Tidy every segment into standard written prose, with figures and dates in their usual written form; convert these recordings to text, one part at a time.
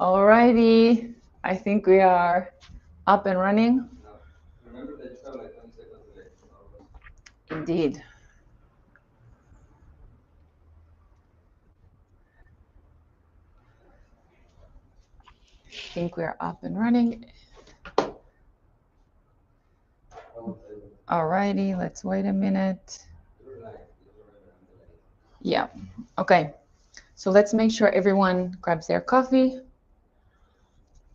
Alrighty, I think we are up and running. Remember that you have like 20 seconds delay. Indeed. I think we're up and running. Alrighty, let's wait a minute. Yeah, okay. So let's make sure everyone grabs their coffee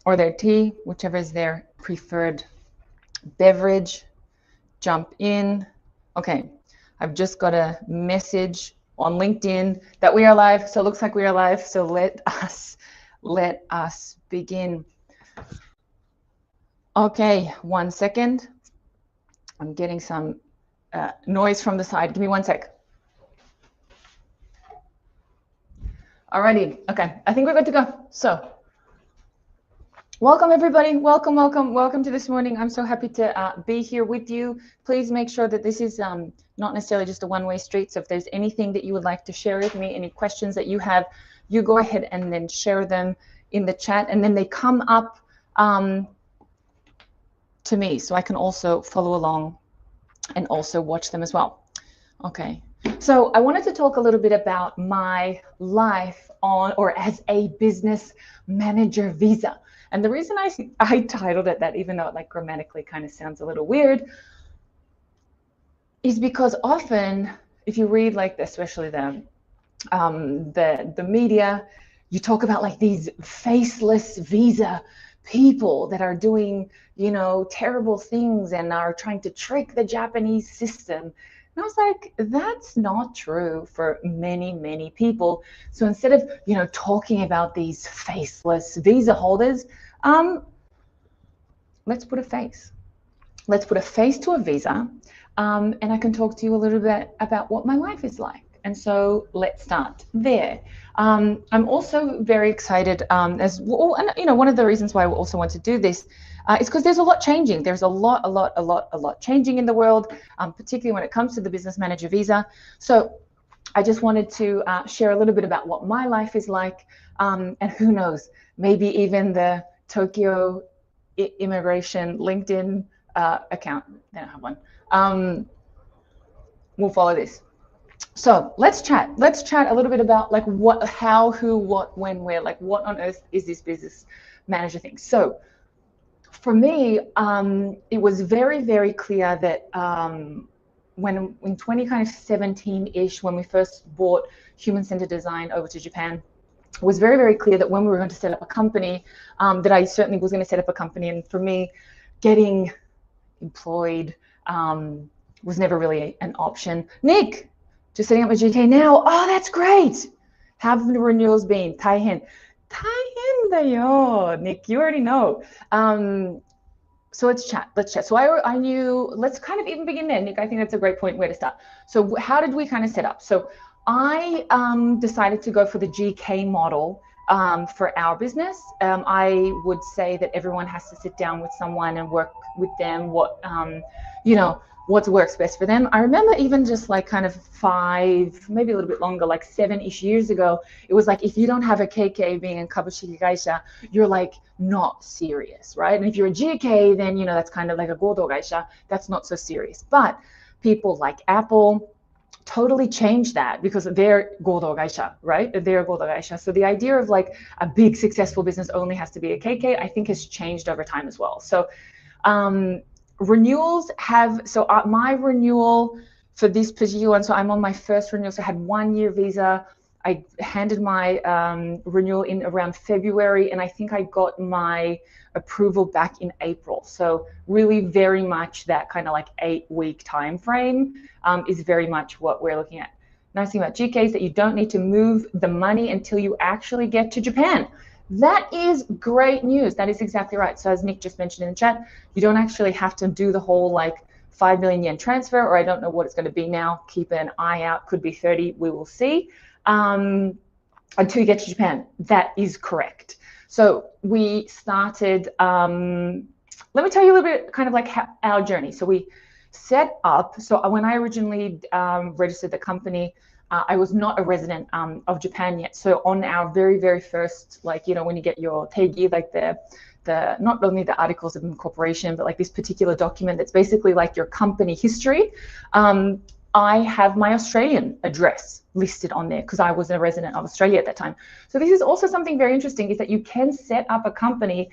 or their tea, whichever is their preferred beverage. Jump in. Okay, I've just got a message on LinkedIn that we are live. So it looks like we are live. So let us begin. Okay, 1 second. I'm getting some noise from the side. Give me 1 sec. Alrighty, okay, I think we're good to go. So, welcome everybody, welcome to this morning. I'm so happy to be here with you. Please make sure that this is not necessarily just a one-way street. So if there's anything that you would like to share with me, any questions that you have, you go ahead and then share them in the chat, and then they come up to me so I can also follow along and also watch them as well. Okay, so I wanted to talk a little bit about my life on or as a business manager visa. And the reason I titled it that, even though it like grammatically kind of sounds a little weird, is because often if you read like especially the media, you talk about like these faceless visa people that are doing, you know, terrible things and are trying to trick the Japanese system. And I was like, that's not true for many, many people. So instead of, you know, talking about these faceless visa holders, let's put a face. Let's put a face to a visa, and I can talk to you a little bit about what my life is like. And so let's start there. I'm also very excited as well, and you know, one of the reasons why I also want to do this is because there's a lot changing. There's a lot changing in the world, particularly when it comes to the business manager visa. So I just wanted to share a little bit about what my life is like, and who knows, maybe even the Tokyo immigration LinkedIn account. They don't have one. We'll follow this. So let's chat. Let's chat a little bit about like what, how, who, what, when, where, like what on earth is this business manager thing? So for me, it was very, very clear that when in 2017-ish, when we first brought human-centered design over to Japan, it was very, very clear that when we were going to set up a company, that I certainly was going to set up a company. And for me, getting employed was never really an option. Nick, just setting up a GK now. Oh, that's great. How have the renewals been? 大変だよ, Nick, you already know. So let's chat. So I knew, let's kind of even begin there, Nick. I think that's a great point where to start. So how did we kind of set up? So I decided to go for the GK model for our business. I would say that everyone has to sit down with someone and work with them what, you know, what works best for them. I remember even just like kind of 5, maybe a little bit longer, like 7-ish years ago, it was like, if you don't have a KK being in Kabushiki Gaisha, you're like not serious, right? And if you're a GK, then, you know, that's kind of like a Godo Gaisha, that's not so serious. But people like Apple totally changed that because they're Godo Gaisha, right? They're Godo Gaisha. So the idea of like a big successful business only has to be a KK, I think has changed over time as well. So renewals have, so my renewal for this particular one, so I'm on my first renewal, so I had 1-year visa. I handed my renewal in around February, and I think I got my approval back in April. So really very much that kind of like 8-week time frame is very much what we're looking at. Nice thing about GK is that you don't need to move the money until you actually get to Japan. That is great news. That is exactly right. So as Nick just mentioned in the chat, you don't actually have to do the whole like 5 million yen transfer, or I don't know what it's going to be now. Keep an eye out. Could be 30. We will see. Until you get to Japan. That is correct. So we started, let me tell you a little bit kind of like our journey. So we set up, so when I originally registered the company, I was not a resident of Japan yet. So on our very, very first, like, you know, when you get your teigi, like the not only the articles of incorporation, but like this particular document that's basically like your company history, I have my Australian address listed on there because I was a resident of Australia at that time. So this is also something very interesting, is that you can set up a company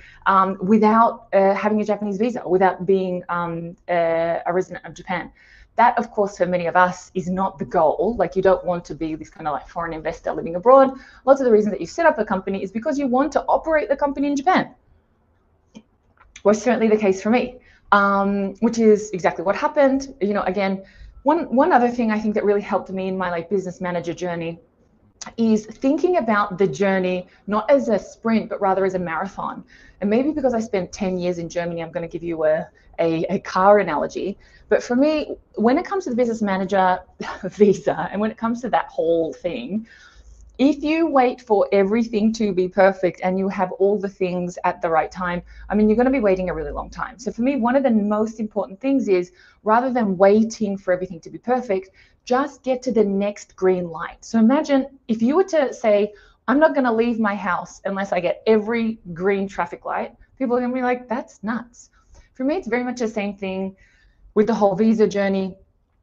without having a Japanese visa, without being a resident of Japan. That, of course, for many of us is not the goal. Like, you don't want to be this kind of like foreign investor living abroad. Lots of the reasons that you set up a company is because you want to operate the company in Japan. Was certainly the case for me, which is exactly what happened. You know, again, one other thing I think that really helped me in my like business manager journey is thinking about the journey not as a sprint, but rather as a marathon. And maybe because I spent 10 years in Germany, I'm going to give you a car analogy. But for me, when it comes to the business manager visa, and when it comes to that whole thing, if you wait for everything to be perfect and you have all the things at the right time, I mean, you're going to be waiting a really long time. So for me, one of the most important things is, rather than waiting for everything to be perfect, just get to the next green light. So imagine if you were to say, I'm not going to leave my house unless I get every green traffic light, people are going to be like, that's nuts. For me, it's very much the same thing with the whole visa journey.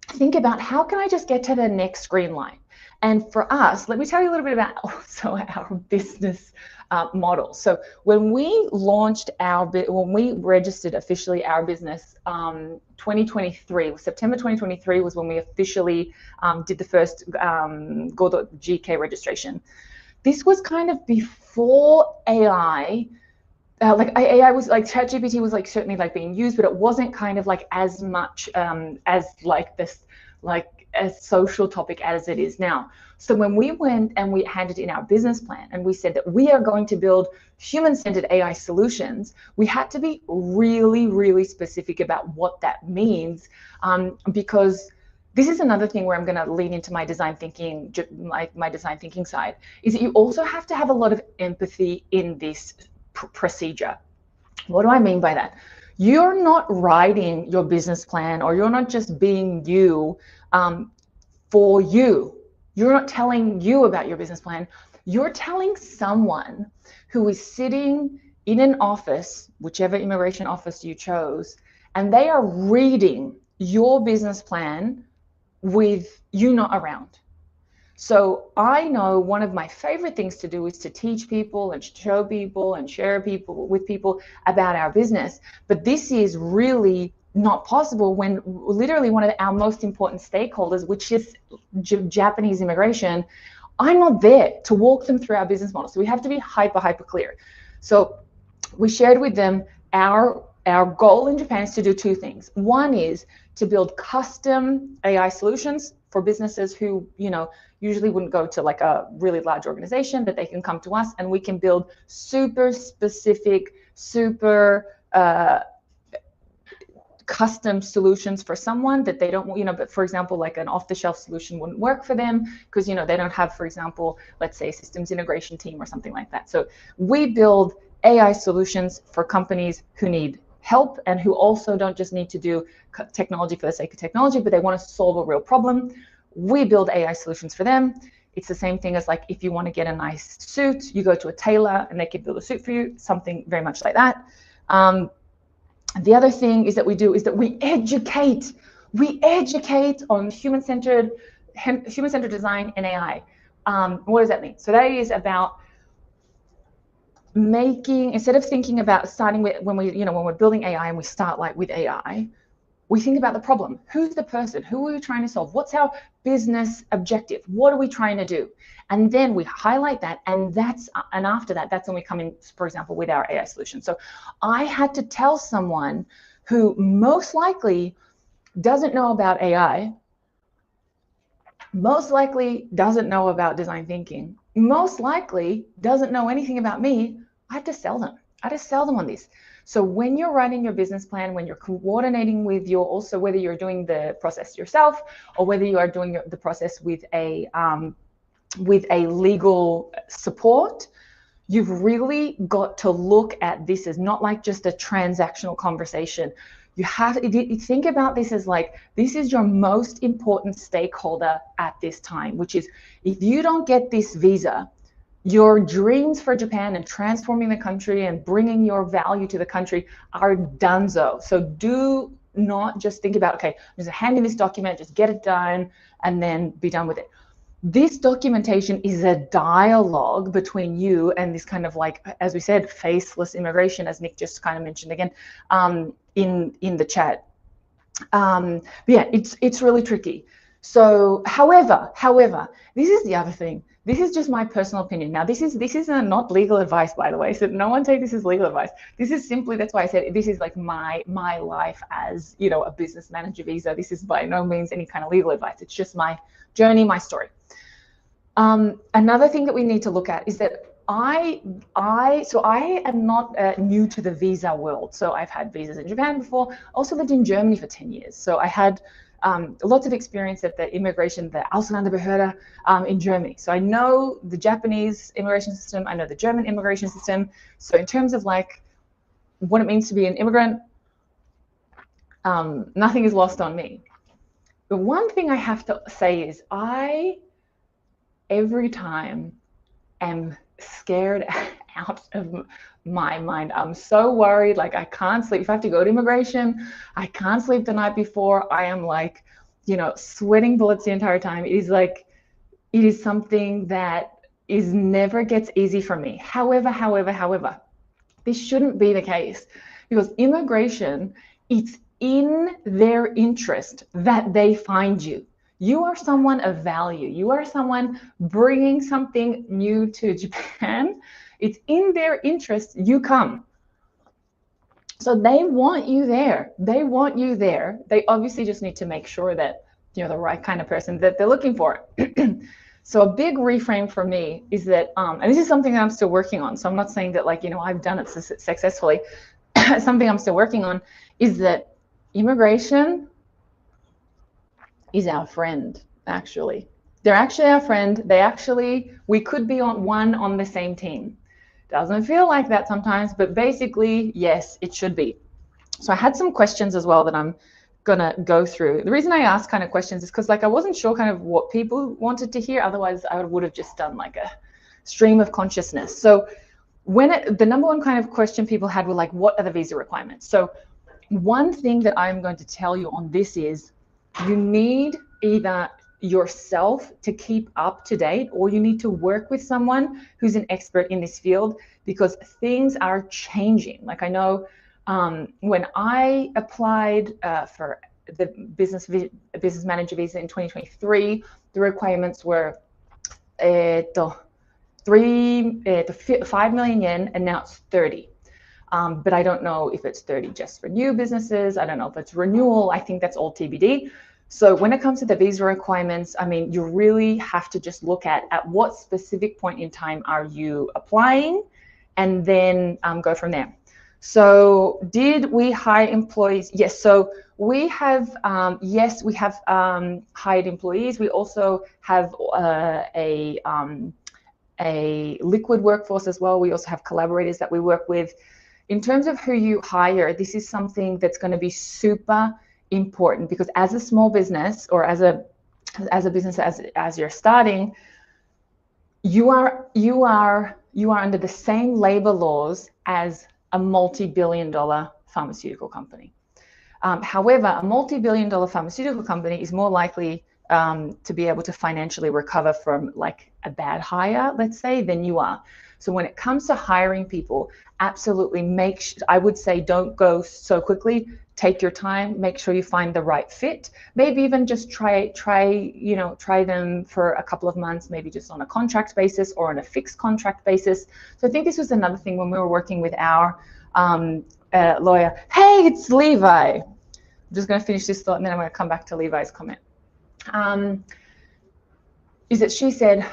Think about, how can I just get to the next green light? And for us, let me tell you a little bit about also our business model. So when we launched when we registered officially our business, 2023, September 2023 was when we officially did the first Go.GK registration. This was kind of before AI. Like AI was like, ChatGPT was like certainly like being used, but it wasn't kind of like as much as like this, like a social topic as it is now. So when we went and we handed in our business plan and we said that we are going to build human-centered AI solutions, we had to be really, really specific about what that means, because this is another thing where I'm going to lean into my design thinking, my design thinking side, is that you also have to have a lot of empathy in this procedure. What do I mean by that? You're not writing your business plan, or you're not just being you for you. You're not telling you about your business plan. You're telling someone who is sitting in an office, whichever immigration office you chose, and they are reading your business plan with you not around. So I know one of my favorite things to do is to teach people and show people and share with people about our business. But this is really not possible when literally one of our most important stakeholders, which is Japanese immigration, I'm not there to walk them through our business model. So we have to be hyper clear. So we shared with them our goal in Japan is to do two things. One is to build custom AI solutions for businesses who, you know, usually wouldn't go to like a really large organization, that they can come to us and we can build super specific, super custom solutions for someone that they don't, you know, but for example, like an off-the-shelf solution wouldn't work for them because, you know, they don't have, for example, let's say systems integration team or something like that. So we build AI solutions for companies who need help and who also don't just need to do technology for the sake of technology, but they want to solve a real problem. We build AI solutions for them. It's the same thing as like if you want to get a nice suit, you go to a tailor and they can build a suit for you, something very much like that. The other thing is that we do is that we educate on human-centered design and AI. What does that mean? So that is about making, instead of thinking about starting with, when we're building AI and we start like with AI, we think about the problem. Who's the person? Who are we trying to solve? What's our business objective? What are we trying to do? And then we highlight that, and after that, that's when we come in, for example, with our AI solution. So I had to tell someone who most likely doesn't know about AI, most likely doesn't know about design thinking, most likely doesn't know anything about me. I had to sell them. I had to sell them on this. So when you're writing your business plan, when you're coordinating with also whether you're doing the process yourself or whether you are doing the process with a legal support, you've really got to look at this as not like just a transactional conversation. You have to think about this as like, this is your most important stakeholder at this time, which is if you don't get this visa, your dreams for Japan and transforming the country and bringing your value to the country are donezo. So do not just think about, okay, I'm just hand in this document, just get it done, and then be done with it. This documentation is a dialogue between you and this kind of like, as we said, faceless immigration, as Nick just kind of mentioned again in the chat. But yeah, it's really tricky. So, however, this is the other thing. This is just my personal opinion. Now, this is not legal advice, by the way. So no one take this as legal advice. This is simply, that's why I said this is like my life as, you know, a business manager visa. This is by no means any kind of legal advice. It's just my journey, my story. Another thing that we need to look at is that I am not new to the visa world. So I've had visas in Japan before. Also lived in Germany for 10 years. So I had lots of experience at the immigration, the Ausländerbehörde in Germany. So I know the Japanese immigration system. I know the German immigration system. So in terms of like what it means to be an immigrant, nothing is lost on me. The one thing I have to say is every time am scared out of my mind. I'm so worried, like I can't sleep. If I have to go to immigration, I can't sleep the night before. I am like, you know, sweating bullets the entire time. It is something that never gets easy for me. However, this shouldn't be the case, because immigration, it's in their interest that they find you. You are someone of value. You are someone bringing something new to Japan. It's in their interest you come. So they want you there. They want you there. They obviously just need to make sure that you're the right kind of person that they're looking for. So a big reframe for me is that, and this is something that I'm still working on. So I'm not saying that, like, you know, I've done it successfully. Something I'm still working on is that immigration is our friend, actually. They're actually our friend. We could be on the same team. Doesn't feel like that sometimes, but basically, yes, it should be. So I had some questions as well that I'm gonna go through. The reason I asked kind of questions is because, like, I wasn't sure kind of what people wanted to hear. Otherwise, I would have just done like a stream of consciousness. So the number one kind of question people had were like, what are the visa requirements? So one thing that I'm going to tell you on this is, you need either yourself to keep up to date, or you need to work with someone who's an expert in this field, because things are changing. Like, I know when I applied for the business manager visa in 2023, the requirements were 5 million yen, and now it's 30. But I don't know if it's 30 just for new businesses. I don't know if it's renewal. I think that's all TBD. So when it comes to the visa requirements, I mean, you really have to just look at what specific point in time are you applying, and then go from there. So did we hire employees? Yes. So we have, hired employees. We also have a liquid workforce as well. We also have collaborators that we work with. In terms of who you hire, this is something that's going to be super important, because as a small business, or as a business as you're starting, you are under the same labor laws as a multi-billion-dollar pharmaceutical company. However, a multi-billion-dollar pharmaceutical company is more likely to be able to financially recover from like a bad hire, let's say, than you are. So when it comes to hiring people, absolutely I would say don't go so quickly. Take your time, make sure you find the right fit. Maybe even just try them for a couple of months, maybe just on a contract basis or on a fixed contract basis. So I think this was another thing when we were working with our lawyer. Hey, it's Levi. I'm just going to finish this thought, and then I'm going to come back to Levi's comment. Is that she said,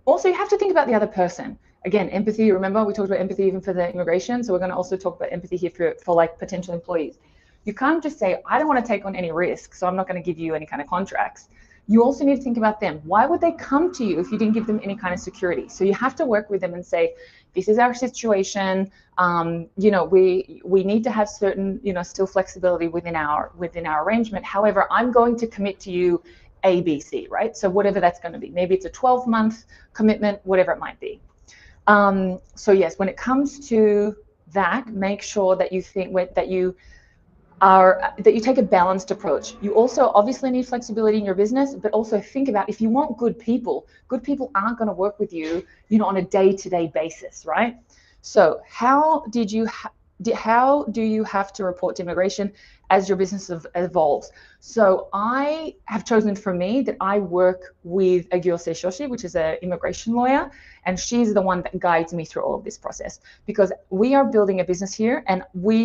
also you have to think about the other person. Again, empathy. Remember, we talked about empathy even for the immigration. So we're going to also talk about empathy here for like potential employees. You can't just say, I don't want to take on any risk, so I'm not going to give you any kind of contracts. You also need to think about them. Why would they come to you if you didn't give them any kind of security? So you have to work with them and say, this is our situation. You know, we need to have certain, you know, still flexibility within our arrangement. However, I'm going to commit to you A, B, C, right? So whatever that's going to be, maybe it's a 12-month commitment, whatever it might be. So yes, when it comes to that, make sure that you think that you take a balanced approach. You also obviously need flexibility in your business, but also think about, if you want good people aren't going to work with you, you know, on a day-to-day basis, right? So how do you have to report to immigration as your business evolves? So I have chosen for me that I work with a gyosei shoshi, which is an immigration lawyer, and she's the one that guides me through all of this process, because we are building a business here, and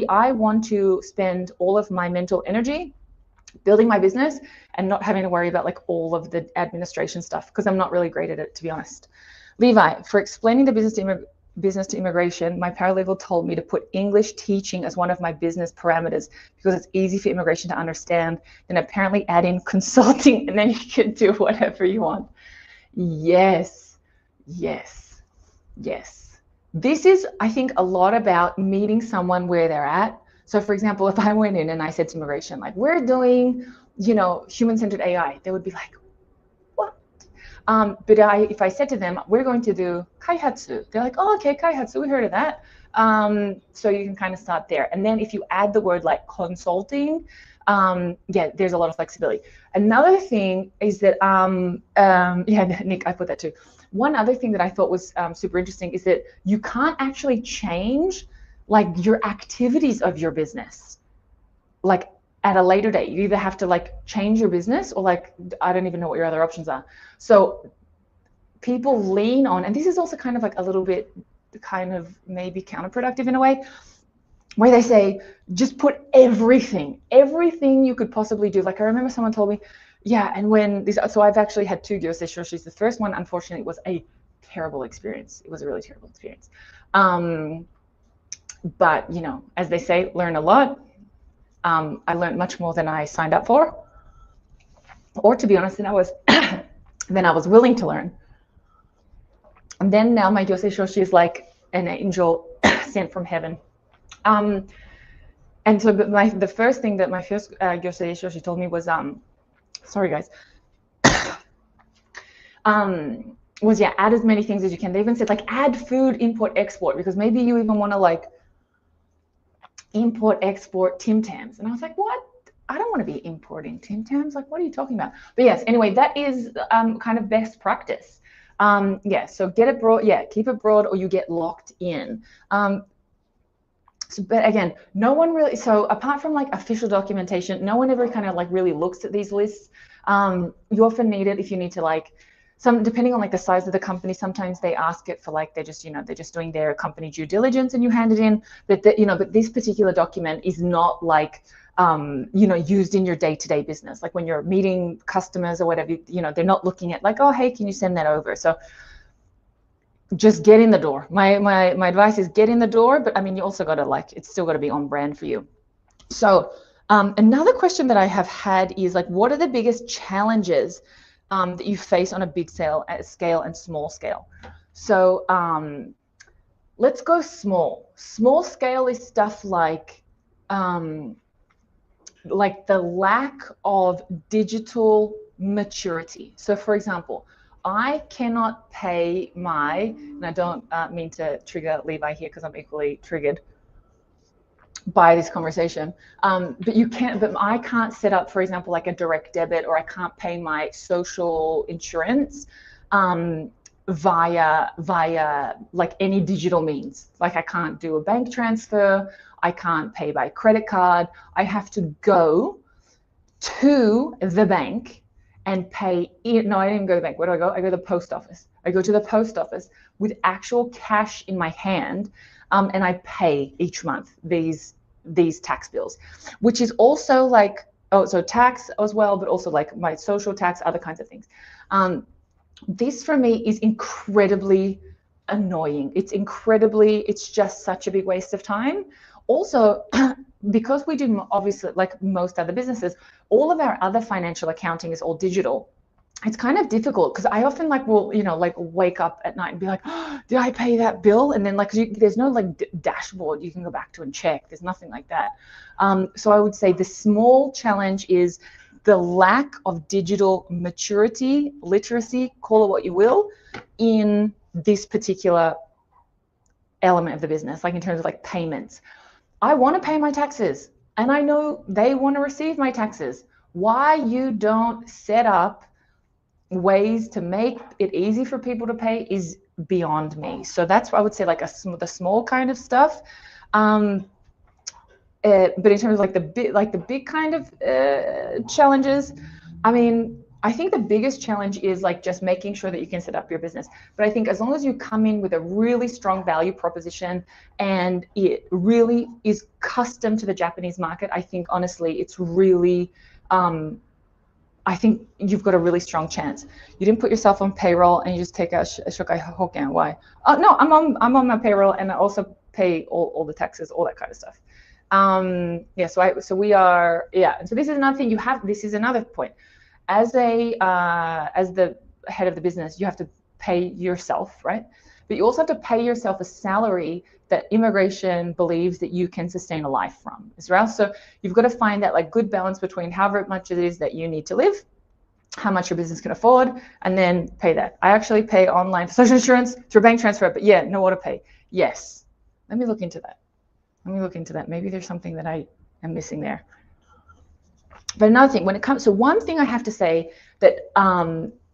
I want to spend all of my mental energy building my business and not having to worry about like all of the administration stuff, because I'm not really great at it, to be honest. Levi, for explaining the business to immigration, my paralegal told me to put English teaching as one of my business parameters because it's easy for immigration to understand. Then apparently add in consulting, and then you can do whatever you want. Yes, yes, yes. This is, I think, a lot about meeting someone where they're at. So for example, if I went in and I said to immigration, like, we're doing, you know, human-centered AI, they would be like, what? But if I said to them, we're going to do kaihatsu, they're like, oh, okay, kaihatsu, we heard of that. So you can kind of start there. And then if you add the word like consulting, yeah, there's a lot of flexibility. Another thing is that, yeah, Nick, I put that too. One other thing that I thought was super interesting is that you can't actually change like your activities of your business, like at a later date. You either have to like change your business or like, I don't even know what your other options are. So people lean on, and this is also kind of like a little bit kind of maybe counterproductive in a way, where they say, just put everything you could possibly do. Like I remember someone told me, yeah, and when this, so I've actually had 2 gyosei shoshis. The first one, unfortunately, was a terrible experience. It was a really terrible experience. But, you know, as they say, learn a lot. I learned much more than I signed up for, or to be honest, than I was willing to learn. And then now my gyosei shoshi is like an angel sent from heaven. And so the first thing that my first gyosei shoshi told me was, sorry guys, was, yeah, add as many things as you can. They even said like add food, import, export, because maybe you even want to like import, export Tim Tams. And I was like, what? I don't want to be importing Tim Tams. Like, what are you talking about? But yes, anyway, that is kind of best practice. Yeah, so get it broad, yeah, keep it broad or you get locked in. So, but again, no one really, so apart from like official documentation, no one ever kind of like really looks at these lists. You often need it if you need to like, depending on like the size of the company, sometimes they ask it for like, they're just doing their company due diligence and you hand it in. But but this particular document is not like, used in your day-to-day business. Like when you're meeting customers or whatever, they're not looking at like, oh, hey, can you send that over? So just get in the door. My advice is get in the door, but I mean, you also got to like, it's still got to be on brand for you. So another question that I have had is like, what are the biggest challenges that you face on a big scale and small scale? So let's go small. Small scale is stuff like the lack of digital maturity. So for example, I cannot pay and I don't mean to trigger Levi here because I'm equally triggered by this conversation, but I can't set up, for example, like a direct debit, or I can't pay my social insurance via like any digital means. Like I can't do a bank transfer, I can't pay by credit card. I have to go to the bank and pay. No, I didn't go to the bank. Where do I go? I go to the post office. I go to the post office with actual cash in my hand, and I pay each month these tax bills, which is also like, so tax as well, but also like my social tax, other kinds of things. This for me is incredibly annoying. It's just such a big waste of time. Also, because we do, obviously, like most other businesses, all of our other financial accounting is all digital. it's kind of difficult because I often like will, you know, like wake up at night and be like, oh, did I pay that bill? And then like there's no like dashboard you can go back to and check. There's nothing like that. So I would say the small challenge is the lack of digital maturity, literacy, call it what you will, in this particular element of the business, like in terms of like payments. I want to pay my taxes and I know they want to receive my taxes. Why you don't set up ways to make it easy for people to pay is beyond me. So that's what I would say, like the small kind of stuff. But in terms of like the big kind of challenges, I mean, I think the biggest challenge is like just making sure that you can set up your business. But I think as long as you come in with a really strong value proposition and it really is custom to the Japanese market, I think honestly, it's really, I think you've got a really strong chance. You didn't put yourself on payroll and you just take out shokai hoken. Why? No, I'm on my payroll and I also pay all the taxes, all that kind of stuff. Yeah, so we are, yeah. And so this is another thing you have. This is another point. As the head of the business, you have to pay yourself, right? But you also have to pay yourself a salary that immigration believes that you can sustain a life from, Israel. So you've got to find that like good balance between however much it is that you need to live, how much your business can afford, and then pay that. I actually pay online for social insurance through bank transfer, but yeah, no auto pay. Yes, let me look into that. Maybe there's something that I am missing there. But another thing, when it comes to one thing I have to say that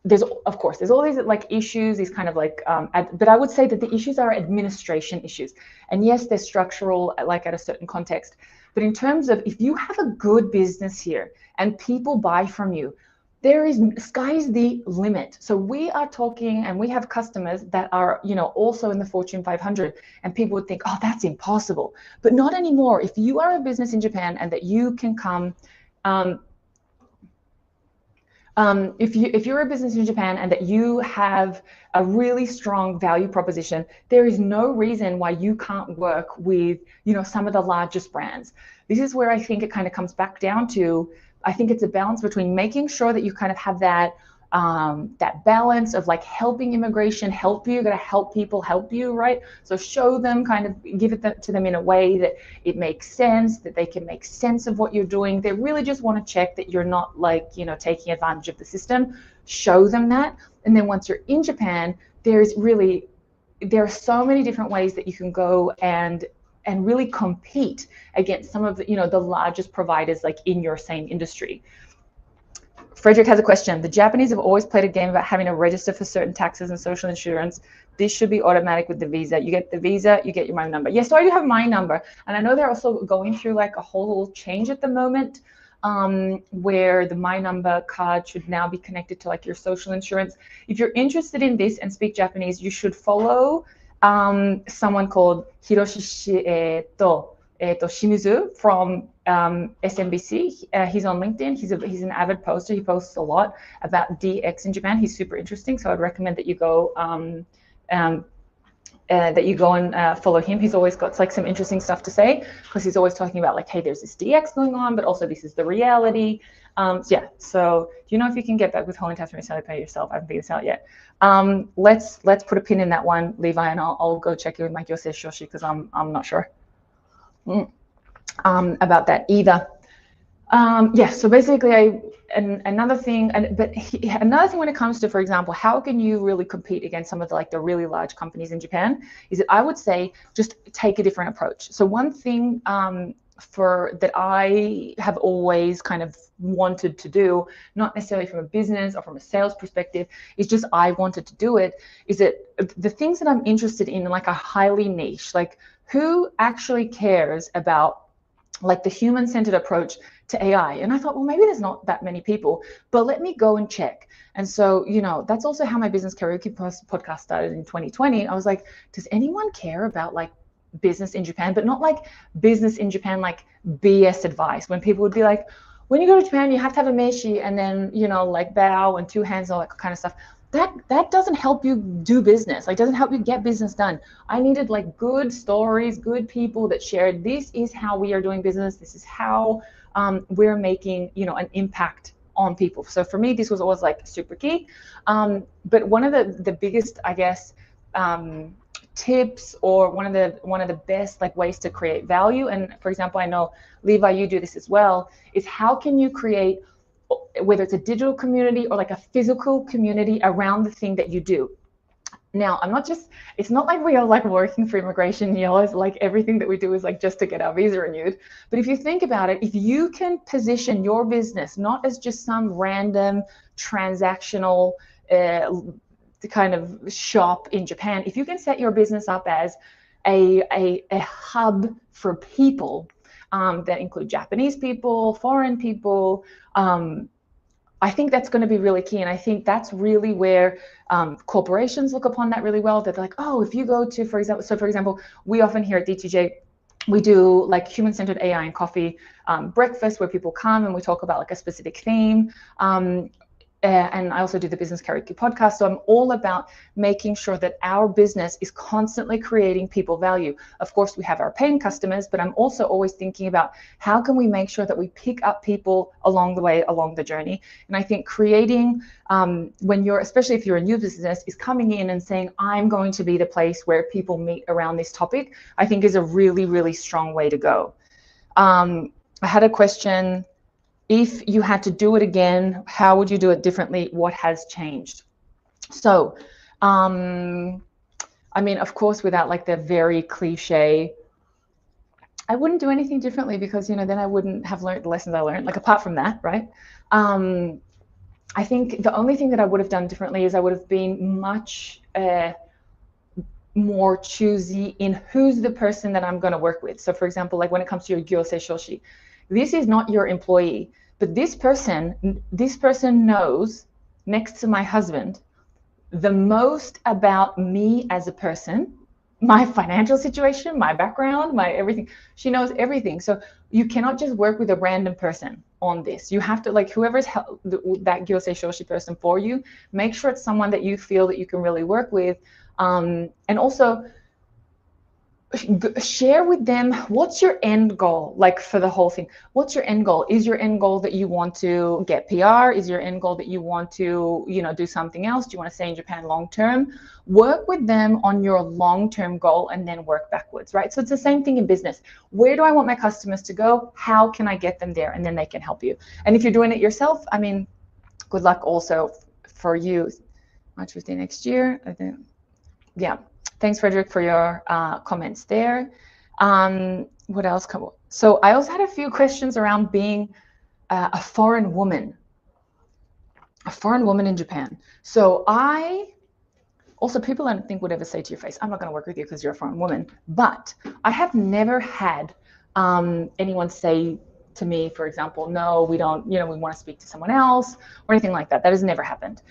there's all these like issues, these kind of like, but I would say that the issues are administration issues. And yes, they're structural, like at a certain context. But in terms of if you have a good business here and people buy from you, sky's the limit. So we are talking and we have customers that are, you know, also in the Fortune 500 and people would think, oh, that's impossible. But not anymore. If you are a business in Japan and that you can come, if you're a business in Japan and that you have a really strong value proposition, there is no reason why you can't work with, you know, some of the largest brands. This is where I think it kind of comes back down to, I think it's a balance between making sure that you kind of have that that balance of like helping immigration help you, gotta help people help you, right? So show them, kind of give it to them in a way that it makes sense, that they can make sense of what you're doing. They really just want to check that you're not like, you know, taking advantage of the system. Show them that. And then once you're in Japan, there are so many different ways that you can go and really compete against some of the, you know, the largest providers like in your same industry. Frederick has a question. The Japanese have always played a game about having to register for certain taxes and social insurance. This should be automatic with the visa. You get the visa, you get your My Number. Yes, so I do have My Number. And I know they're also going through like a whole change at the moment where the My Number card should now be connected to like your social insurance. If you're interested in this and speak Japanese, you should follow someone called Hiroshi Shimizu from SMBC. He's on LinkedIn. He's an avid poster. He posts a lot about DX in Japan. He's super interesting. So I'd recommend that you go and follow him. He's always got like some interesting stuff to say because he's always talking about like, hey, there's this DX going on, but also this is the reality. Yeah. So do you know if you can get back withholding tax from your salary pay yourself? I haven't figured this out yet. Let's put a pin in that one, Levi, and I'll go check it with Mike Yose Shoshi because I'm not sure about that either. Yeah, so basically another thing when it comes to, for example, how can you really compete against some of the really large companies in Japan, is that I would say just take a different approach. So one thing that I have always kind of wanted to do, not necessarily from a business or from a sales perspective, is just I wanted to do it, is that the things that I'm interested in like are highly niche. Like who actually cares about like the human-centered approach to AI? And I thought, well, maybe there's not that many people, but let me go and check. And so, you know, that's also how my business karaoke podcast started in 2020. I was like, does anyone care about like business in Japan, but not like business in Japan, like BS advice, when people would be like, when you go to Japan, you have to have a meshi and then, you know, like bow and two hands, all that kind of stuff. That doesn't help you do business, like doesn't help you get business done. I needed like good stories, good people that shared, this is how we are doing business, this is how we're making, you know, an impact on people. So for me, this was always like super key. But one of the biggest, I guess, tips, or one of the best like ways to create value, and for example, I know Levi, you do this as well, is how can you create, whether it's a digital community or like a physical community around the thing that you do. Now, it's not like we are like working for immigration yellows, like everything that we do is like just to get our visa renewed. But if you think about it, if you can position your business not as just some random transactional kind of shop in Japan, if you can set your business up as a hub for people that include Japanese people, foreign people, I think that's going to be really key. And I think that's really where corporations look upon that really well. They're like, oh, if you go to, for example, we often here at DTJ, we do like human-centered AI and coffee breakfast where people come and we talk about like a specific theme. And I also do the Business Karaoke podcast. So I'm all about making sure that our business is constantly creating people value. Of course, we have our paying customers, but I'm also always thinking about how can we make sure that we pick up people along the way, along the journey. And I think creating, especially if you're a new business, is coming in and saying, I'm going to be the place where people meet around this topic, I think is a really, really strong way to go. I had a question. If you had to do it again, how would you do it differently? What has changed? So, I mean, of course, without like the very cliche, I wouldn't do anything differently because, then I wouldn't have learned the lessons I learned, like apart from that, right? I think the only thing that I would have done differently is I would have been much more choosy in who's the person that I'm going to work with. So for example, like when it comes to your gyosei shoshi, this is not your employee, but this person knows, next to my husband, the most about me as a person, my financial situation, my background, my everything. She knows everything. So you cannot just work with a random person on this. You have to, like, whoever's that gyosei shoshi person for you, make sure it's someone that you feel that you can really work with. And also share with them, what's your end goal, like for the whole thing? What's your end goal? Is your end goal that you want to get PR? Is your end goal that you want to, do something else? Do you want to stay in Japan long term? Work with them on your long-term goal and then work backwards, right? So it's the same thing in business. Where do I want my customers to go? How can I get them there? And then they can help you. And if you're doing it yourself, I mean, good luck also for you. March 15 next year, I think. Yeah. Thanks, Frederick, for your comments there. What else? So I also had a few questions around being a foreign woman in Japan. So also, people I don't think would ever say to your face, I'm not going to work with you because you're a foreign woman. But I have never had anyone say to me, for example, no, we don't, we want to speak to someone else or anything like that. That has never happened.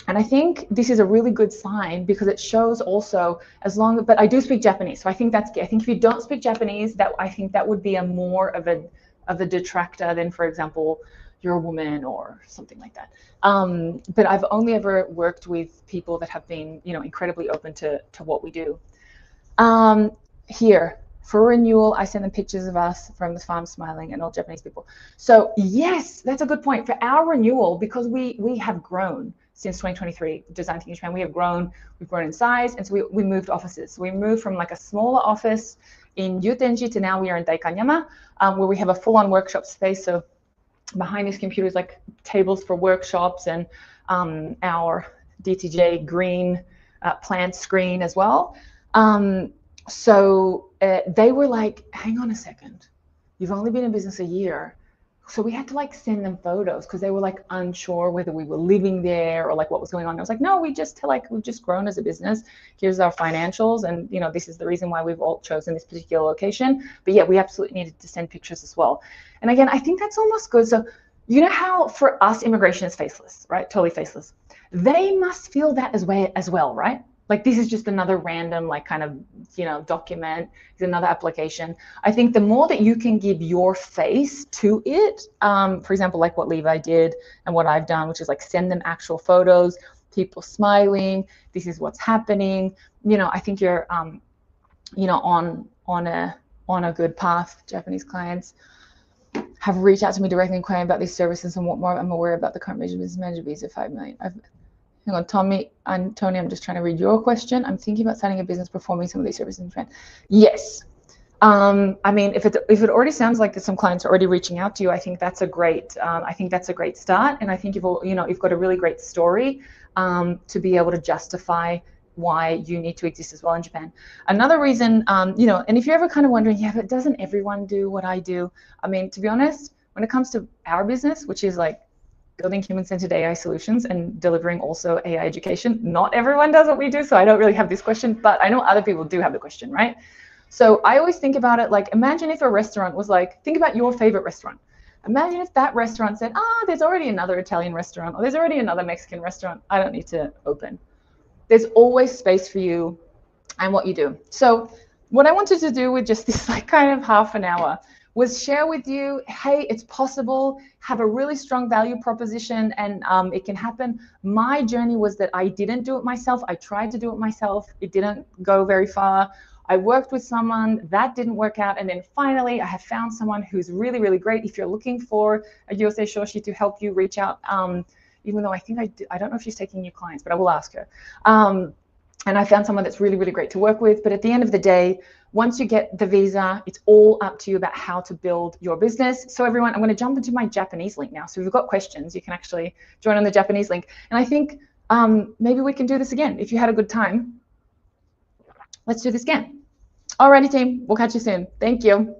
And I think this is a really good sign because it shows also, but I do speak Japanese. So I think that's, I think if you don't speak Japanese, I think that would be a more of a detractor than, for example, you're a woman or something like that. But I've only ever worked with people that have been, incredibly open to what we do. Here, for renewal, I send them pictures of us from the farm smiling and all Japanese people. So yes, that's a good point. For our renewal, because we have grown since 2023, Design Thinking Japan, we've grown in size, and so we moved offices. So we moved from like a smaller office in Yutenji to now we are in Daikanyama, where we have a full-on workshop space. So behind these computers, like tables for workshops and our DTJ green plant screen as well. So they were like, hang on a second, you've only been in business a year. So we had to like send them photos because they were like unsure whether we were living there or like what was going on. I was like, no, we've just grown as a business. Here's our financials, and this is the reason why we've all chosen this particular location. But yeah, we absolutely needed to send pictures as well. And again, I think that's almost good. So you know how for us immigration is faceless, right? Totally faceless. They must feel that as well, right? Like this is just another random like kind of document, it's another application. I think the more that you can give your face to it, for example, like what Levi did and what I've done, which is like send them actual photos, people smiling, this is what's happening. I think you're on a good path, Japanese clients. have reached out to me directly inquiring about these services and what more I'm aware about the current major business manager visa 5 million. Hang on, Tommy and Tony, I'm just trying to read your question. I'm thinking about starting a business performing some of these services in Japan. Yes. I mean, if it already sounds like there's some clients already reaching out to you, I think that's a great start. And I think you've got a really great story to be able to justify why you need to exist as well in Japan. Another reason, and if you're ever kind of wondering, yeah, but doesn't everyone do what I do? I mean, to be honest, when it comes to our business, which is like building human-centered AI solutions and delivering also AI education, not everyone does what we do, so I don't really have this question, but I know other people do have the question, right? So I always think about it like, imagine if a restaurant was like, think about your favorite restaurant. Imagine if that restaurant said, there's already another Italian restaurant, or there's already another Mexican restaurant, I don't need to open. There's always space for you and what you do. So what I wanted to do with just this like kind of half an hour was share with you, hey, it's possible, have a really strong value proposition, and it can happen. My journey was that I didn't do it myself. I tried to do it myself. It didn't go very far. I worked with someone, that didn't work out, and then finally I have found someone who's really, really great. If you're looking for a Yosei Shoshi to help you, reach out, even though I think I don't know if she's taking new clients, but I will ask her. And I found someone that's really, really great to work with. But at the end of the day, once you get the visa, it's all up to you about how to build your business. So everyone, I'm going to jump into my Japanese link now. So if you've got questions, you can actually join on the Japanese link. And I think maybe we can do this again. If you had a good time, let's do this again. Alrighty, team. We'll catch you soon. Thank you.